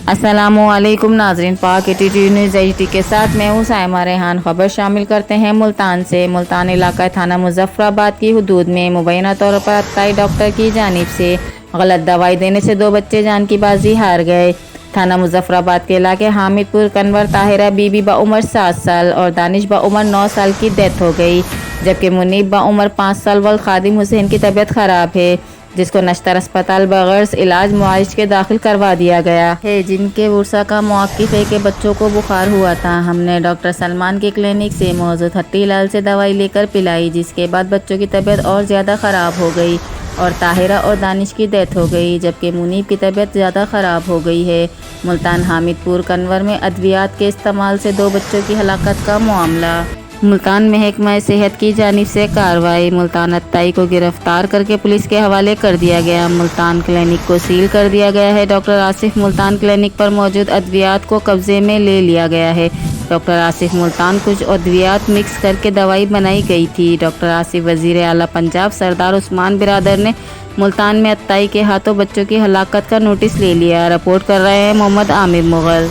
अस्सलामुअलैकुम नाजरीन, पाक ATT न्यूज़ HD के साथ मैं हूँ साइमा रेहान। खबर शामिल करते हैं मुल्तान से। मुल्तान इलाका थाना मुजफ्फराबाद की हदूद में मुबैना तौर पर अत्ताई डॉक्टर की जानिब से गलत दवाई देने से 2 बच्चे जान की बाजी हार गए। थाना मुजफ्फराबाद के इलाके हामिदपुर कन्वर ताहिरा बीबी बउमर 7 साल और दानिश बउमर 9 साल की डेथ हो गई, जबकि मुनीब बउमर 5 साल वल खादिम हुसैन की तबीयत खराब है, जिसको नश्तर अस्पताल बगैर इलाज मुआलिज के दाखिल करवा दिया गया है, जिनके वर्षा का मौक़िफ़ है कि बच्चों को बुखार हुआ था। हमने डॉक्टर सलमान के क्लिनिक से मौजूद हट्टी लाल से दवाई लेकर पिलाई, जिसके बाद बच्चों की तबीयत और ज़्यादा ख़राब हो गई और ताहिरा और दानिश की डेथ हो गई, जबकि मुनीब की तबीयत ज़्यादा ख़राब हो गई है। मुल्तान हामिदपुर कन्वर में अद्वियात के इस्तेमाल से 2 बच्चों की हलाकत का मामला। मुल्तान महकमा सेहत की जानिब से कार्रवाई। मुल्तान अत्ताई को गिरफ्तार करके पुलिस के हवाले कर दिया गया। मुल्तान क्लिनिक को सील कर दिया गया है। डॉक्टर आसिफ मुल्तान क्लिनिक पर मौजूद अद्वियात को कब्जे में ले लिया गया है। डॉक्टर आसिफ मुल्तान कुछ अद्वियात मिक्स करके दवाई बनाई गई थी। डॉक्टर आसिफ वज़ीर आला पंजाब सरदार उस्मान बिरादर ने मुल्तान में अत्ताई के हाथों बच्चों की हलाकत का नोटिस ले लिया। रिपोर्ट कर रहे हैं मोहम्मद आमिर मुगल।